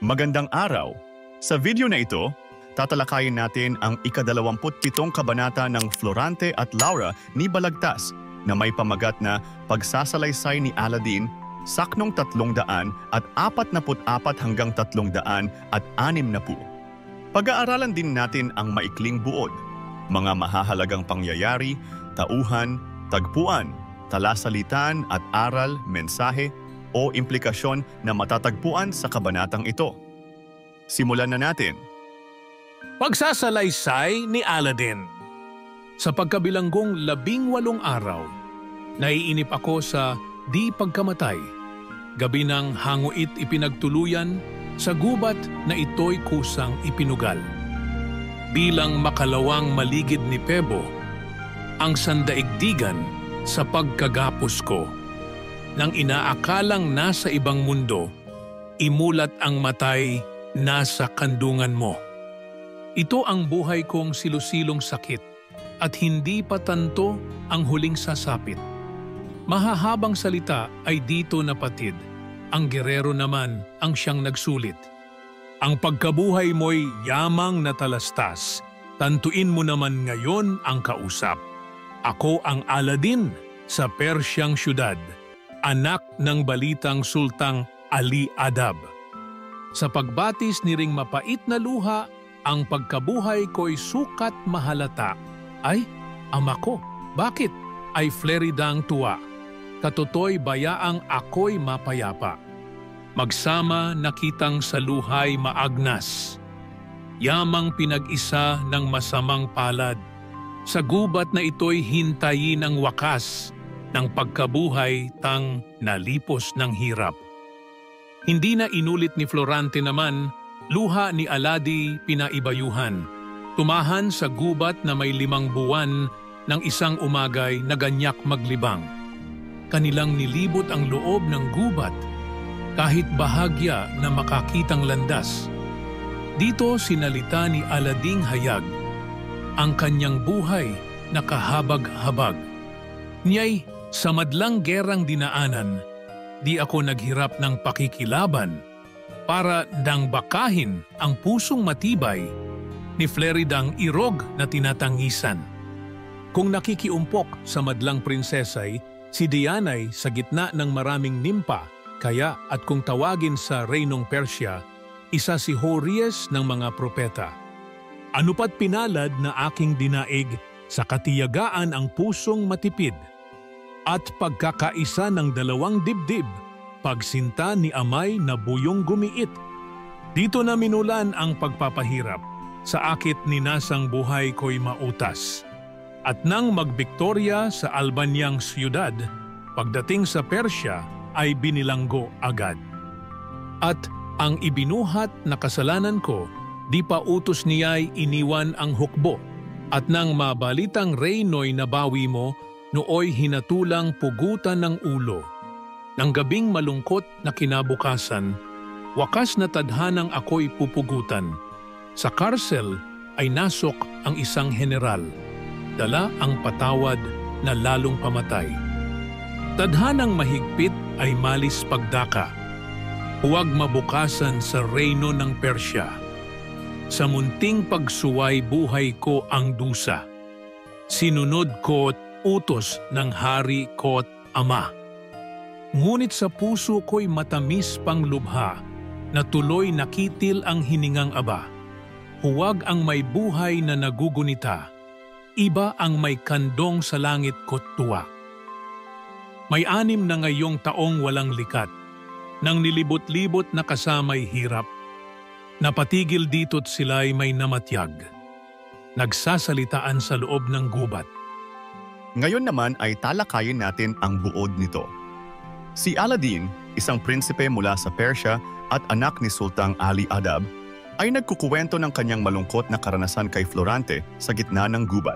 Magandang araw! Sa video na ito, tatalakayin natin ang ika-27 kabanata ng Florante at Laura ni Balagtas na may pamagat na pagsasalaysay ni Aladdin, saknong 300 at 44 hanggang 360. Pag-aaralan din natin ang maikling buod, mga mahahalagang pangyayari, tauhan, tagpuan, talasalitan at aral, mensahe o implikasyon na matatagpuan sa kabanatang ito. Simulan na natin. Pagsasalaysay ni Aladdin. Sa pagkabilanggong 18 araw, naiinip ako sa di pagkamatay. Gabi ng hanguit ipinagtuluyan, sa gubat na ito'y kusang ipinugal. Bilang makalawang maligid ni Pebo, ang sandaigdigan sa pagkagapos ko. Nang inaakalang nasa ibang mundo, imulat ang matay nasa kandungan mo. Ito ang buhay kong silusilong sakit at hindi pa tanto ang huling sasapit. Mahahabang salita ay dito napatid, ang gerero naman ang siyang nagsulit. Ang pagkabuhay mo'y yamang natalastas, tantuin mo naman ngayon ang kausap. Ako ang Aladdin sa Persyang syudad, anak ng balitang Sultang Ali Adab. Sa pagbatis ni ring mapait na luha, ang pagkabuhay ko'y sukat mahalata. Ay, ama ko, bakit? Ay fleridang tuwa. Katotoy bayaang ako'y mapayapa. Magsama nakitang sa luhay maagnas. Yamang pinag-isa ng masamang palad. Sa gubat na ito'y hintayin ang wakas ng pagkabuhay tang nalipos ng hirap. Hindi na inulit ni Florante naman, luha ni Aladi pinaibayuhan. Tumahan sa gubat na may 5 buwan ng isang umagay na ganyak maglibang. Kanilang nilibot ang loob ng gubat, kahit bahagya na makakitang landas. Dito sinalita ni Alading hayag, ang kanyang buhay nakahabag-habag. Niya'y sa madlang gerang dinaanan, di ako naghirap ng pakikilaban para dang bakahin ang pusong matibay ni Fleridang irog na tinatangisan. Kung nakikiumpok sa madlang prinsesay, si Diana'y sa gitna ng maraming nimpa, kaya at kung tawagin sa reynong Persya, isa si Horias ng mga propeta. Ano pat pinalad na aking dinaig sa katiyagaan ang pusong matipid, at pagkakaisa ng 2 dibdib, pagsinta ni amay na buyong gumiit. Dito na minulan ang pagpapahirap, sa akit ni nasang buhay ko'y mautas. At nang magbiktorya sa Albanyang siyudad, pagdating sa Persya ay binilanggo agad. At ang ibinuhat na kasalanan ko, di pa utos niya'y iniwan ang hukbo. At nang mabalitang reyno'y nabawi mo, nooy hinatulang pugutan ng ulo. Nang gabing malungkot na kinabukasan, wakas na tadhanang ako'y pupugutan. Sa karsel ay nasok ang isang general. Dala ang patawad na lalong pamatay. Tadhanang mahigpit ay malis pagdaka. Huwag mabukasan sa reyno ng Persya. Sa munting pagsuway buhay ko ang dusa. Sinunod ko't utos ng hari ko't ama. Ngunit sa puso ko'y matamis pang lubha, na tuloy nakitil ang hiningang aba. Huwag ang may buhay na nagugunita, iba ang may kandong sa langit ko't tuwa. May 6 na ngayong taong walang likat, nang nilibot-libot na kasamay hirap. Napatigil dito't sila'y may namatyag, nagsasalitaan sa loob ng gubat. Ngayon naman ay talakayin natin ang buod nito. Si Aladdin, isang prinsipe mula sa Persya at anak ni Sultang Ali Adab, ay nagkukuwento ng kanyang malungkot na karanasan kay Florante sa gitna ng gubat.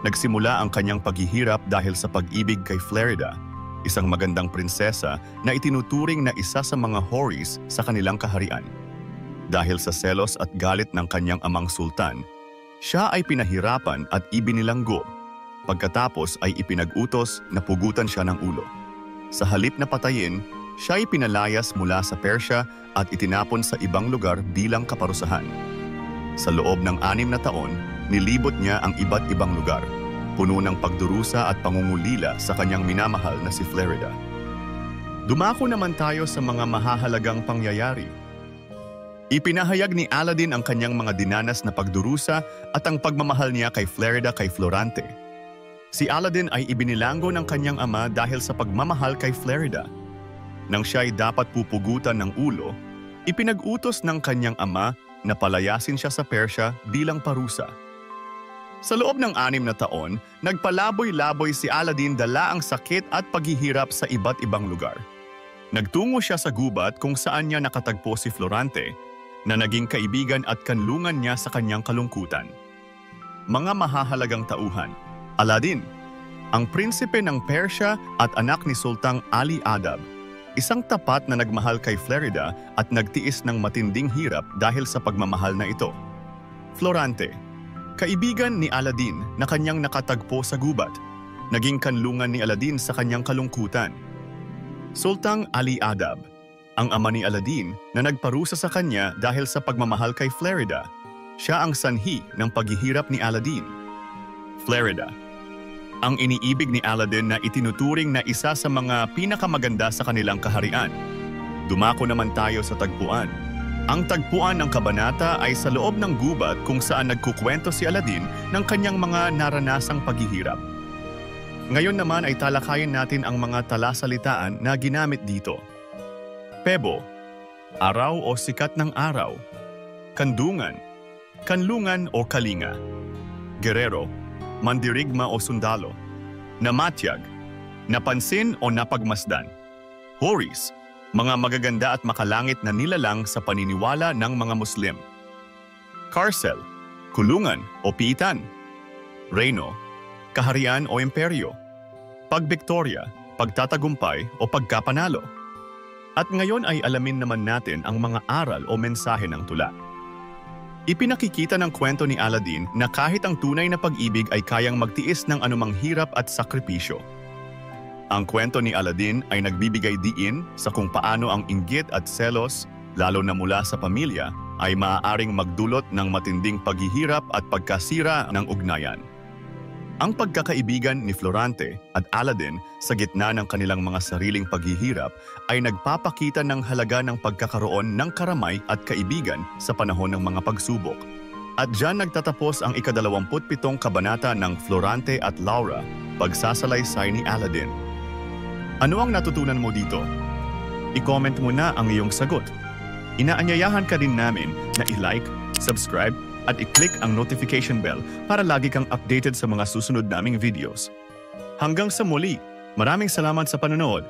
Nagsimula ang kanyang paghihirap dahil sa pag-ibig kay Flerida, isang magandang prinsesa na itinuturing na isa sa mga Houris sa kanilang kaharian. Dahil sa selos at galit ng kanyang amang sultan, siya ay pinahirapan at ibinilanggo. Pagkatapos ay ipinag-utos na pugutan siya ng ulo. Sa halip na patayin, Siya'y pinalayas mula sa Persya at itinapon sa ibang lugar bilang kaparusahan. Sa loob ng 6 na taon, nilibot niya ang iba't ibang lugar, puno ng pagdurusa at pangungulila sa kanyang minamahal na si Florida. Dumako naman tayo sa mga mahahalagang pangyayari. Ipinahayag ni Aladdin ang kanyang mga dinanas na pagdurusa at ang pagmamahal niya kay Florida kay Florante. Si Aladdin ay ibinilanggo ng kanyang ama dahil sa pagmamahal kay Florida. Nang siya'y dapat pupugutan ng ulo, ipinag-utos ng kanyang ama na palayasin siya sa Persya bilang parusa. Sa loob ng 6 na taon, nagpalaboy-laboy si Aladdin dala ang sakit at paghihirap sa iba't ibang lugar. Nagtungo siya sa gubat kung saan niya nakatagpo si Florante, na naging kaibigan at kanlungan niya sa kanyang kalungkutan. Mga mahahalagang tauhan, Aladdin, ang prinsipe ng Persya at anak ni Sultang Ali Adab, isang tapat na nagmahal kay Florida at nagtiis ng matinding hirap dahil sa pagmamahal na ito. Florante, kaibigan ni Aladdin na kanyang nakatagpo sa gubat, naging kanlungan ni Aladdin sa kanyang kalungkutan. Sultang Ali Adab, ang ama ni Aladdin na nagparusa sa kanya dahil sa pagmamahal kay Florida, siya ang sanhi ng paghihirap ni Aladdin. Florida, ang iniibig ni Aladdin na itinuturing na isa sa mga pinakamaganda sa kanilang kaharian. Dumako naman tayo sa tagpuan. Ang tagpuan ng kabanata ay sa loob ng gubat kung saan nagkukwento si Aladdin ng kanyang mga naranasang paghihirap. Ngayon naman ay talakayin natin ang mga talasalitaan na ginamit dito. Pebo, araw o sikat ng araw. Kandungan, kanlungan o kalinga. Guerrero, mandirigma o sundalo. Namatyag, napansin o napagmasdan. Horis, mga magaganda at makalangit na nilalang sa paniniwala ng mga Muslim. Carcel, kulungan o piitan. Reino, kaharian o imperyo. Pagviktorya, pagtatagumpay o pagkapanalo. At ngayon ay alamin naman natin ang mga aral o mensahe ng tula. Ipinakikita ng kwento ni Aladdin na kahit ang tunay na pag-ibig ay kayang magtiis ng anumang hirap at sakripisyo. Ang kwento ni Aladdin ay nagbibigay diin sa kung paano ang inggit at selos, lalo na mula sa pamilya, ay maaaring magdulot ng matinding paghihirap at pagkasira ng ugnayan. Ang pagkakaibigan ni Florante at Aladdin sa gitna ng kanilang mga sariling paghihirap ay nagpapakita ng halaga ng pagkakaroon ng karamay at kaibigan sa panahon ng mga pagsubok. At diyan nagtatapos ang ika-27 kabanata ng Florante at Laura, pagsasalaysay ni Aladdin. Ano ang natutunan mo dito? I-comment mo na ang iyong sagot. Inaanyayahan ka din namin na i-like, subscribe, at i-click ang notification bell para lagi kang updated sa mga susunod naming videos. Hanggang sa muli, maraming salamat sa panonood.